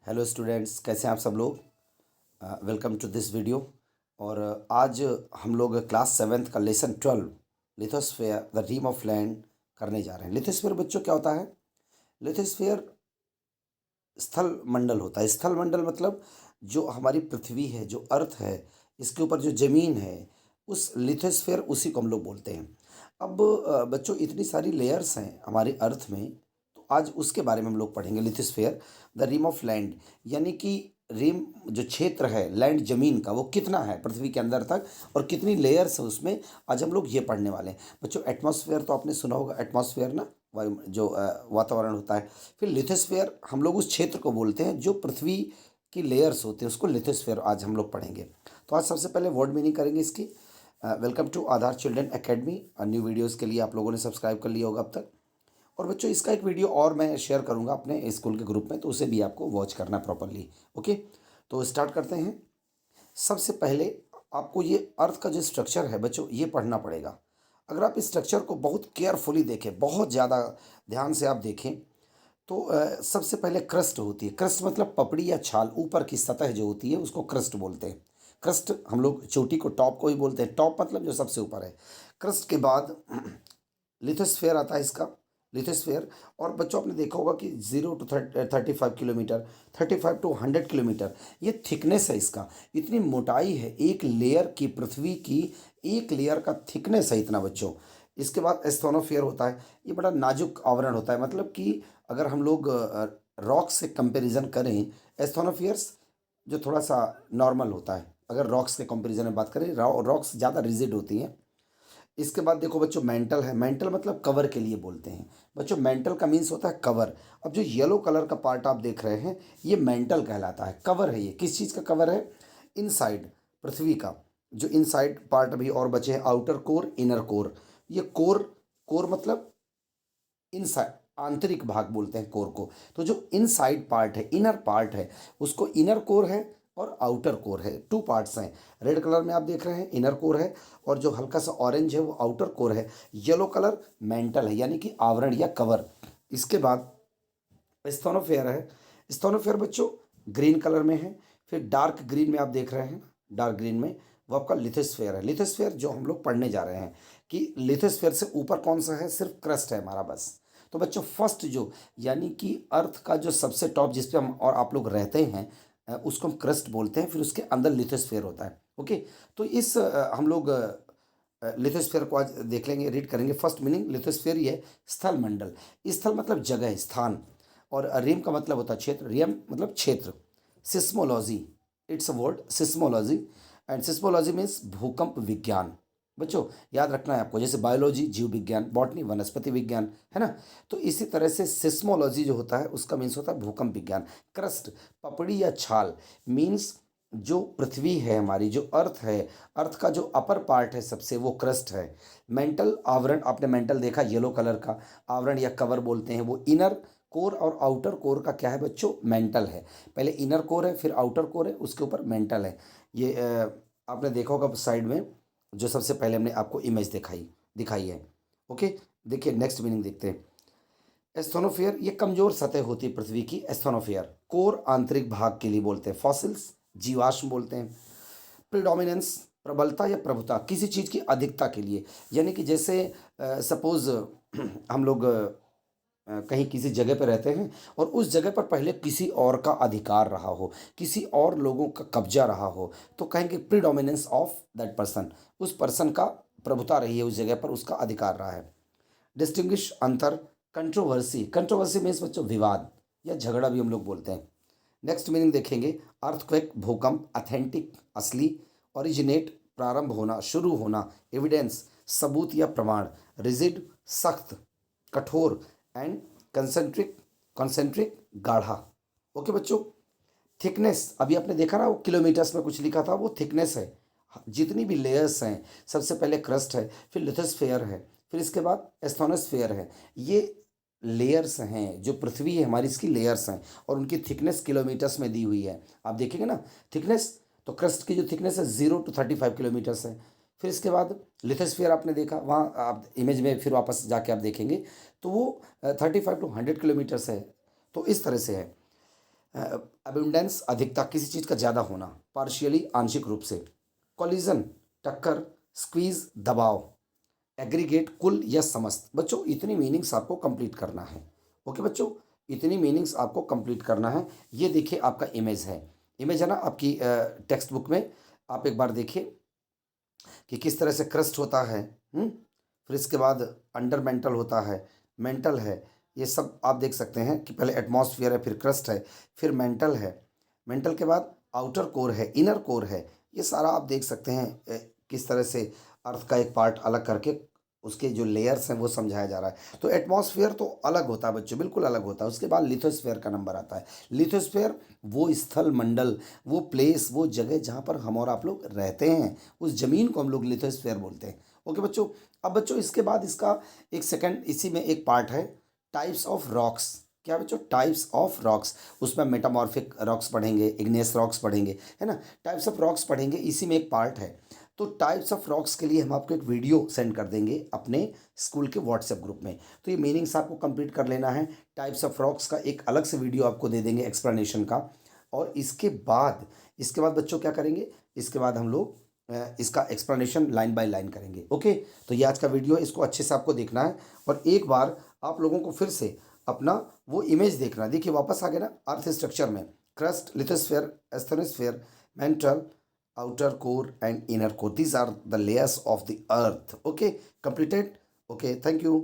Hello students, कैसे हैं आप सब लोग। Welcome to this video. और आज हम लोग क्लास सेवेंथ का lesson 12 lithosphere the realm of land करने जा रहे हैं। लिथोस्फेयर बच्चों क्या होता है? लिथोस्फेयर स्थल मंडल होता है। स्थल मंडल मतलब जो हमारी पृथ्वी है, जो अर्थ है, इसके ऊपर जो ज़मीन है, उस लिथोस्फेयर उसी को हम लोग बोलते हैं। अब बच्चों इतनी सारी लेयर्स हैं हमारे अर्थ में, तो आज उसके बारे में हम लोग पढ़ेंगे। Lithosphere the rim of land, यानी कि रिम जो क्षेत्र है लैंड ज़मीन का, वो कितना है पृथ्वी के अंदर तक और कितनी लेयर्स है उसमें, आज हम लोग ये पढ़ने वाले हैं। बच्चों एटमॉस्फेयर तो आपने सुना होगा, एटमॉस्फेयर ना वायु जो वातावरण होता है। फिर लिथोस्फेयर हम लोग उस क्षेत्र को बोलते हैं जो पृथ्वी की लेयर्स होते हैं, उसको लिथोस्फेयर आज हम लोग पढ़ेंगे। तो आज सबसे पहले वर्ड मीनिंग करेंगे इसकी। Welcome to Aadhaar children academy. New videos के लिए आप लोगों ने सब्सक्राइब कर लिया होगा अब तक। और बच्चों इसका एक वीडियो और मैं शेयर करूंगा अपने स्कूल के ग्रुप में, तो उसे भी आपको वॉच करना प्रॉपरली। ओके, तो स्टार्ट करते हैं। सबसे पहले आपको ये अर्थ का जो स्ट्रक्चर है बच्चों, ये पढ़ना पड़ेगा। अगर आप इस स्ट्रक्चर को बहुत केयरफुली देखें, बहुत ज़्यादा ध्यान से आप देखें, तो सबसे पहले क्रस्ट होती है। क्रस्ट मतलब पपड़ी या छाल, ऊपर की सतह जो होती है उसको क्रस्ट बोलते हैं। क्रस्ट हम लोग चोटी को टॉप को ही बोलते हैं। टॉप मतलब जो सबसे ऊपर है। क्रस्ट के बाद लिथोस्फेयर आता है इसका, लिथोस्फेयर। और बच्चों आपने देखा होगा कि 0 to 35 किलोमीटर, 35 to 100 किलोमीटर ये थिकनेस है इसका। इतनी मोटाई है एक लेयर की, पृथ्वी की एक लेयर का थिकनेस है इतना बच्चों। इसके बाद एस्थोनोफियर होता है। ये बड़ा नाजुक आवरण होता है, मतलब कि अगर हम लोग रॉक से कंपैरिजन करें, एस्थोनोफियर्स जो थोड़ा सा नॉर्मल होता है। अगर रॉक्स के कंपैरिजन में बात करें, रॉक्स ज़्यादा रिजिड होती हैं। इसके बाद देखो बच्चों मेंटल है। मेंटल मतलब कवर के लिए बोलते हैं बच्चों। मेंटल का मीन्स होता है कवर। अब जो येलो कलर का पार्ट आप देख रहे हैं, ये मेंटल कहलाता है। कवर है ये। किस चीज़ का कवर है? इनसाइड, पृथ्वी का जो इनसाइड पार्ट अभी और बचे हैं, आउटर कोर, इनर कोर। ये कोर, कोर मतलब इनसाइड, आंतरिक भाग बोलते हैं कोर को। तो जो इनसाइड पार्ट है, इनर पार्ट है, उसको इनर कोर है और आउटर कोर है। टू पार्ट्स हैं। रेड कलर में आप देख रहे हैं इनर कोर है, और जो हल्का सा ऑरेंज है वो आउटर कोर है। येलो कलर मेंटल है, यानी कि आवरण या कवर। इसके बाद स्टोनोफेयर है। स्टोनोफेयर बच्चों ग्रीन कलर में है। फिर डार्क ग्रीन में आप देख रहे हैं, डार्क ग्रीन में वो आपका लिथोस्फेयर है। लिथोस्फेयर जो हम लोग पढ़ने जा रहे हैं कि लिथोस्फेयर से ऊपर कौन सा है, सिर्फ क्रस्ट है हमारा बस। तो बच्चों फर्स्ट जो, यानी कि अर्थ का जो सबसे टॉप जिस पे हम और आप लोग रहते हैं, उसको हम क्रस्ट बोलते हैं। फिर उसके अंदर लिथोस्फेयर होता है। ओके, तो इस हम लोग लिथोस्फेयर को आज देख लेंगे, रीड करेंगे। फर्स्ट मीनिंग लिथोस्फेयर ये है स्थल मंडल। स्थल मतलब जगह, स्थान। और रिम का मतलब होता है क्षेत्र। रियम मतलब क्षेत्र। Seismology, it's a word, seismology. And seismology means भूकंप विज्ञान। बच्चों याद रखना है आपको, जैसे बायोलॉजी जीव विज्ञान, बॉटनी वनस्पति विज्ञान, है ना। तो इसी तरह से सिस्मोलॉजी जो होता है उसका मीन्स होता है भूकंप विज्ञान। क्रस्ट पपड़ी या छाल मीन्स जो पृथ्वी है हमारी, जो अर्थ है, अर्थ का जो अपर पार्ट है सबसे, वो क्रस्ट है। मेंटल आवरण, आपने मेंटल देखा येलो कलर का आवरण या कवर बोलते हैं, वो इनर कोर और आउटर कोर का क्या है बच्चों, मेंटल है। पहले इनर कोर है, फिर आउटर कोर है, उसके ऊपर मेंटल है। ये आपने देखा होगा साइड में, जो सबसे पहले हमने आपको इमेज दिखाई दिखाई है। ओके, देखिए नेक्स्ट मीनिंग देखते हैं। एस्थोनोफियर ये कमजोर सतह होती है पृथ्वी की। एस्थोनोफियर कोर आंतरिक भाग के लिए बोलते हैं। फॉसिल्स जीवाश्म बोलते हैं। प्रिडोमिनेंस प्रबलता या प्रभुता, किसी चीज़ की अधिकता के लिए। यानी कि जैसे सपोज हम लोग कहीं किसी जगह पर रहते हैं और उस जगह पर पहले किसी और का अधिकार रहा हो, किसी और लोगों का कब्जा रहा हो, तो कहेंगे प्रीडोमिनेंस ऑफ दैट पर्सन। उस पर्सन का प्रभुता रही है उस जगह पर, उसका अधिकार रहा है। डिस्टिंग्विश अंतर। कंट्रोवर्सी, कंट्रोवर्सी मीन्स बच्चों विवाद या झगड़ा भी हम लोग बोलते हैं। नेक्स्ट मीनिंग देखेंगे। अर्थक्वेक भूकंप, अथेंटिक असली, ओरिजिनेट प्रारंभ होना, शुरू होना, एविडेंस सबूत या प्रमाण, रिजिड सख्त, कठोर, एंड कंसेंट्रिक, कॉन्सेंट्रिक गाढ़ा। ओके बच्चों, थिकनेस अभी आपने देखा ना, वो किलोमीटर्स में कुछ लिखा था, वो थिकनेस है। जितनी भी लेयर्स हैं, सबसे पहले क्रस्ट है, फिर लिथोस्फेयर है, फिर इसके बाद एस्थोनोस्फेयर है। ये लेयर्स हैं जो पृथ्वी है हमारी, इसकी लेयर्स हैं और उनकी थिकनेस किलोमीटर्स में दी हुई है। आप देखेंगे ना थिकनेस, तो क्रस्ट की जो थिकनेस है 0 to 35 किलोमीटर्स है। फिर इसके बाद लिथोस्फेयर आपने देखा, वहाँ आप इमेज में फिर वापस जाके आप देखेंगे तो वो 35 to 100 किलोमीटर्स है। तो इस तरह से है। अबुंडेंस अधिकता, किसी चीज़ का ज़्यादा होना, पार्शियली आंशिक रूप से, कॉलिजन टक्कर, स्क्वीज दबाव, एग्रीगेट कुल या समस्त। बच्चों इतनी मीनिंग्स आपको कंप्लीट करना है। ओके बच्चों, इतनी मीनिंग्स आपको कंप्लीट करना है। ये देखिए आपका इमेज है, इमेज है ना आपकी टेक्स्ट बुक में। आप एक बार देखिए कि किस तरह से क्रस्ट होता है। फिर इसके बाद अंडर मेंटल होता है, मेंटल है, ये सब आप देख सकते हैं कि पहले एटमॉस्फेयर है, फिर क्रस्ट है, फिर मेंटल है, मेंटल के बाद आउटर कोर है, इनर कोर है। ये सारा आप देख सकते हैं किस तरह से अर्थ का एक पार्ट अलग करके उसके जो लेयर्स हैं वो समझाया जा रहा है। तो एटमॉस्फेयर तो अलग होता है बच्चों, बिल्कुल अलग होता है। उसके बाद लिथोस्फेयर का नंबर आता है। लिथोस्फेयर वो स्थल मंडल, वो प्लेस, वो जगह जहाँ पर हम और आप लोग रहते हैं, उस जमीन को हम लोग लिथोस्फेयर बोलते हैं। ओके बच्चों, अब बच्चों इसके बाद इसका एक सेकंड इसी में एक पार्ट है, टाइप्स ऑफ रॉक्स। क्या बच्चों, टाइप्स ऑफ रॉक्स। उसमें मेटामॉर्फिक रॉक्स पढ़ेंगे, इग्नेस रॉक्स पढ़ेंगे, है ना, टाइप्स ऑफ रॉक्स पढ़ेंगे, इसी में एक पार्ट है। तो टाइप्स ऑफ रॉक्स के लिए हम आपको एक वीडियो सेंड कर देंगे अपने स्कूल के व्हाट्सएप ग्रुप में। तो ये मीनिंग्स आपको कंप्लीट कर लेना है। टाइप्स ऑफ रॉक्स का एक अलग से वीडियो आपको दे देंगे एक्सप्लेनेशन का। और इसके बाद बच्चों क्या करेंगे, इसके बाद हम लोग इसका एक्सप्लेनेशन लाइन बाय लाइन करेंगे। ओके, तो ये आज का वीडियो है, इसको अच्छे से आपको देखना है। और एक बार आप लोगों को फिर से अपना वो इमेज देखना है। देखिए वापस आ गया ना अर्थ स्ट्रक्चर में, crust, lithosphere, asthenosphere, mental, outer core and inner core. These are the layers of the earth. Okay, completed. Okay, thank you.